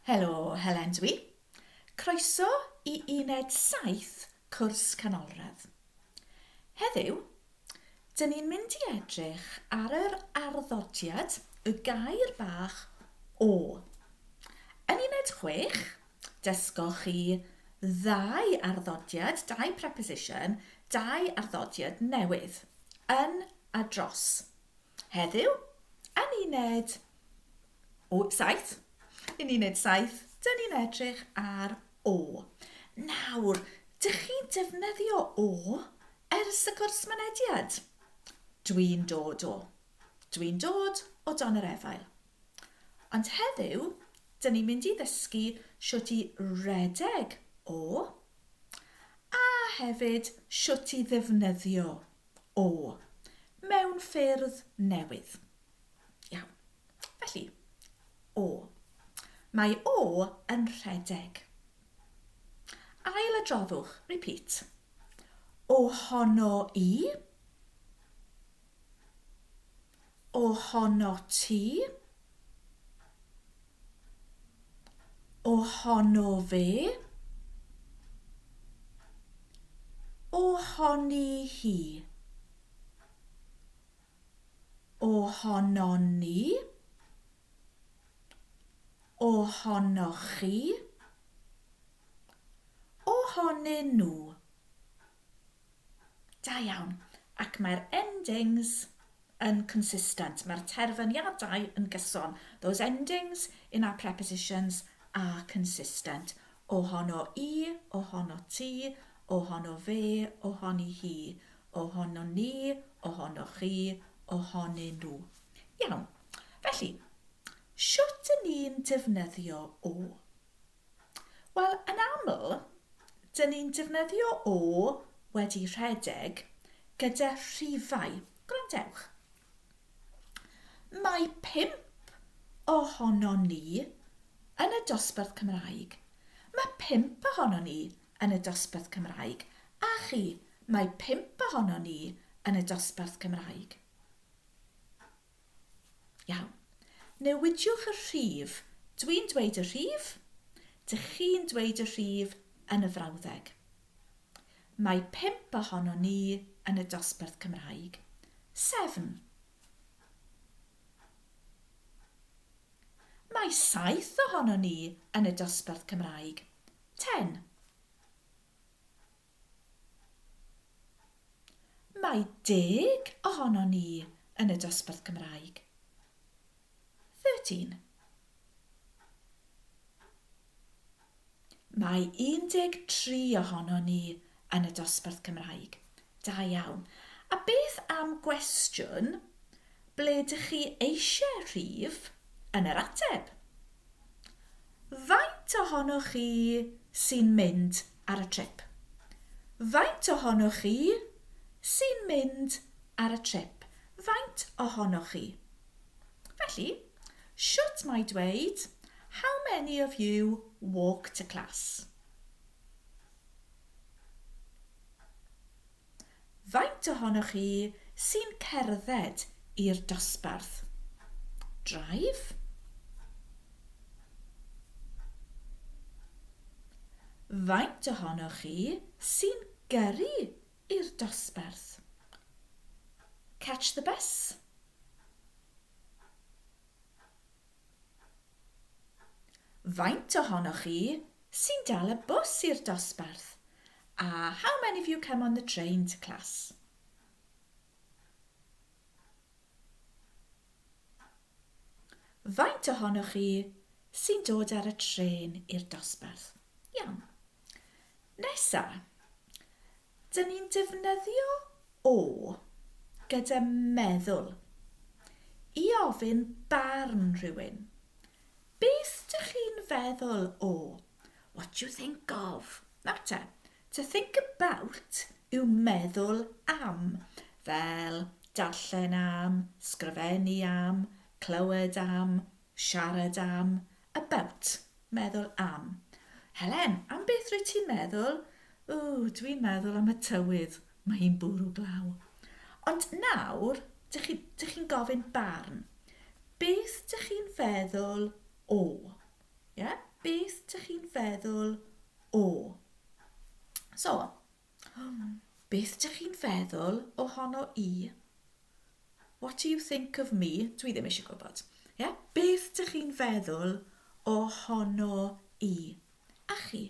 Helo, Helen dwi. Croeso I Uned 7 cwrs Canolradd. Heddiw, dyn ni'n mynd I edrych ar yr arddodiad y gair bach o. Yn Uned 6, dysgoch chi ddau arddodiad, dau preposition, dau arddodiad newydd, yn a dros. Heddiw, yn Uned 7, yn Uned 7, dyn ni'n edrych ar o. Nawr, dych chi'n defnyddio o ers y cwrs mynediad? Dwi'n dod o. Dwi'n dod o Don yr Efail. Ond heddiw, dyn ni'n mynd I ddysgu sut I redeg o, a hefyd sut I ddefnyddio o, mewn ffyrdd newydd. Iawn, felly, o. Mae o yn rhedeg. Ail adroddwch, repeat. Ohono I, ohono ti, ohono fe, ohoni hi, ohono ni, ohonoch chi, ohonyn nhw. Da iawn, ac mae'r endings yn consistent. Mae'r terfyniadau yn gyson. Those endings in our prepositions are consistent. Ohono I, ohono ti, ohono fe, ohoni hi, ohono ni, ohono chi, ohonyn nhw. Iawn, felly, sut y ni'n defnyddio o? Wel, yn aml, dyn ni'n defnyddio o wedi rhedeg gyda rhifau. Gwrandewch. Mae 5 ohono ni yn y dosbarth Cymraeg. Mae 5 ohono ni yn y dosbarth Cymraeg. A chi, mae 5 ohono ni yn y dosbarth Cymraeg. Iawn. Newidiwch y rhif. Dwi'n dweud y rhif. Dych chi'n dweud y rhif yn y frawddeg. Mae 5 ohono ni yn y dosbarth Cymraeg. 7. Mae 7 ohono ni yn y dosbarth Cymraeg. 10. Mae 10 ohono ni yn y dosbarth Cymraeg. 13. Mae 13 ohono ni yn y dosbarth Cymraeg. Da iawn. A beth am gwestiwn ble dych chi eisiau rhif yn yr ateb? Faint ohonoch chi sy'n mynd ar y trip? Faint ohonoch chi sy'n mynd ar y trip? Faint ohonoch chi? Felly, sut mae dweud, how many of you walk to class? Faint ohonoch chi sy'n cerdded i'r dosbarth? Drive? Faint ohonoch chi sy'n gyrru i'r dosbarth? Catch the bus? Faint ohonoch chi sy'n dal y bws i'r dosbarth? How many of you come on the train to class? Faint ohonoch chi sy'n dod ar y tren i'r dosbarth? Iawn. Nesa, dyn ni'n defnyddio o gyda meddwl I ofyn barn rhywun. Beth dych chi'n feddwl o? What do you think of? Nawr te, to think about yw meddwl am, fel darllen am, sgrifennu am, clywed am, siarad am, about, meddwl am. Helen, am beth rwy ti'n meddwl? Dwi'n meddwl am y tywydd, mae hi'n bwrw glaw. Ond nawr, dych chi'n gofyn barn. Beth dych chi'n feddwl o? Yeah? beth dych chi'n feddwl o? So, beth dych chi'n feddwl ohono I? What do you think of me? Dwi ddim eisiau gwybod. Yeah? Beth dych chi'n feddwl ohono I? A chi?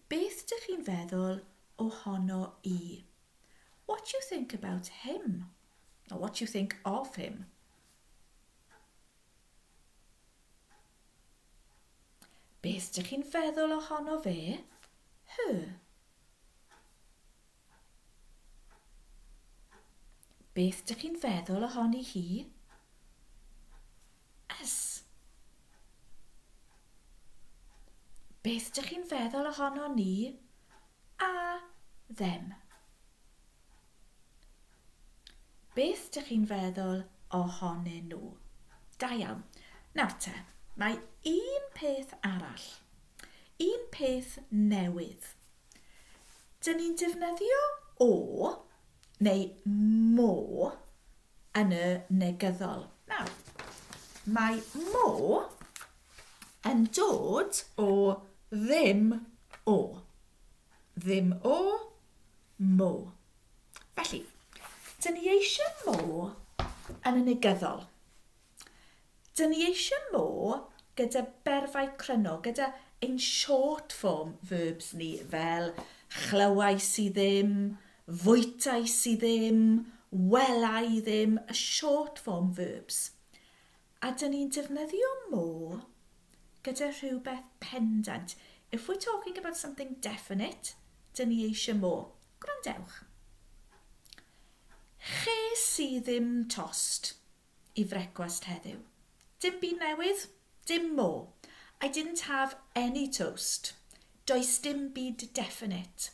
Beth dych chi'n feddwl ohono I? What do you think about him? Or what do you think of him? Beth dych chi'n feddwl ohono fe? Her. Beth dych chi'n feddwl ohoni hi? Us. Beth dych chi'n feddwl ohono ni? A them. Beth dych chi'n feddwl ohonyn nhw? Da iawn. Nawr te, mae un peth arall. Un peth newydd. Dyn ni'n defnyddio o neu mo yn y negyddol. Nawr, mae mo yn dod o ddim o. Ddim o, mo. Felly, dyn ni eisiau mo yn y negyddol. Dyn ni eisiau mo gyda berfau cryno, gyda ein short form verbs ni fel chlywais I ddim, fwytais I ddim, welai ddim, y short form verbs. A dyn ni'n defnyddio mo gyda rhywbeth pendant. If we're talking about something definite, dyn ni eisiau mo. Gwrandewch. Ches I ddim tost I frecwast heddiw. Dim byd newydd, dim mo. I didn't have any toast. Does dim byd definite.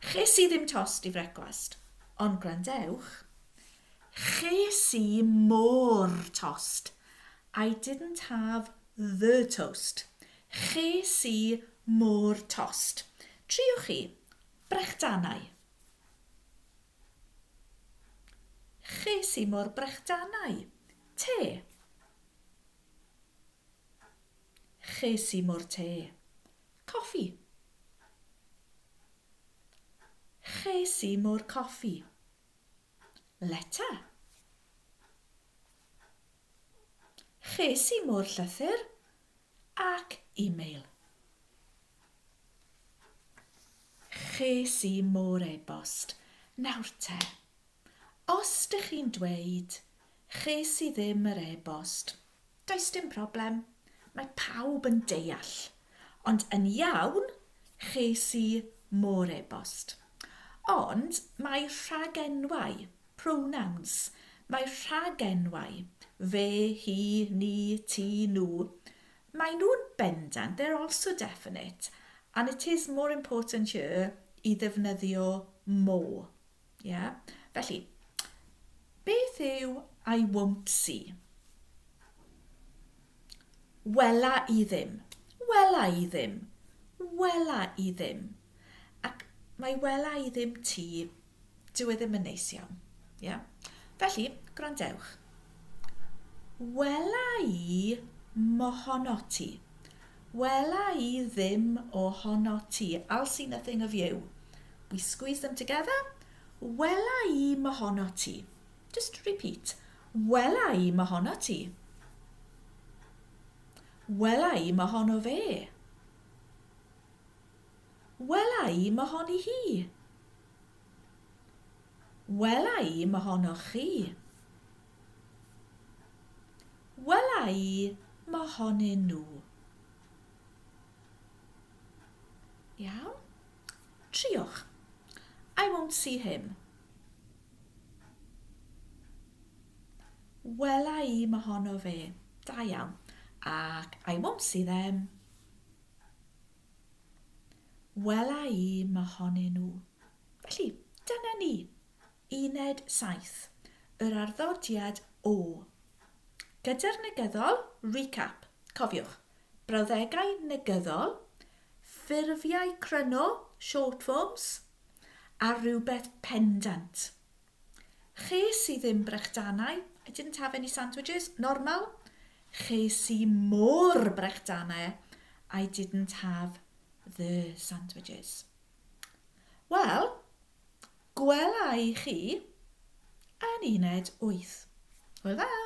Ches I ddim tost I frecwast. Ond gwrandewch. Ches I more tost. I didn't have the toast. Ches I more tost. Triwch chi. Brechdanau. Ches I more brechdanau. Te. Ches I more te. Coffi. Ches I more coffi. Letter. Ches I more llythyr ac e-mail. Ches I more e-bost. Nawr te, os dych chi'n dweud ches I ddim yr e-bost, does dim problem, mae pawb yn deall. Ond yn iawn, ches I more e-bost. Ond mae rhagenwau, pronouns, mae rhagenwau, fe, hi, ni, ti, nhw, mae nhw'n bendant, they're also definite, and it is more important here I ddefnyddio mo. Yeah? Felly, beth yw I won't see? Wela I ddim. Wela I ddim. Wela I ddim. Ac mae wela I ddim ti, dyw e ddim yn neis iawn. Yeah? Felly, gwrandewch. Wela I mohono ti. Wela I ddim ohono ti. I'll see nothing of you. We squeeze them together. Wela I mohono ti. Just repeat. Wela I mohono ti. Wela I mohono fe. Wela I mohoni hi. Wela I mohono chi. Wela I mohonyn nhw. Iawn? Triwch. I won't see him. Wela I mohono fe. Da iawn. Ac I won't see them. Wela I mohonyn nhw. Felly, dyna ni. Uned 7. Yr arddodiad o. Gyda'r negyddol, recap. Cofiwch. Brawddegau negyddol, ffurfiau cryno, short forms, a rhywbeth pendant. Ches I ddim brechdanau. I didn't have any sandwiches. Normal. Ches I mor brechdannau I didn't have the sandwiches. Wel, gwela I chi yn uned 8. Hwyl dda!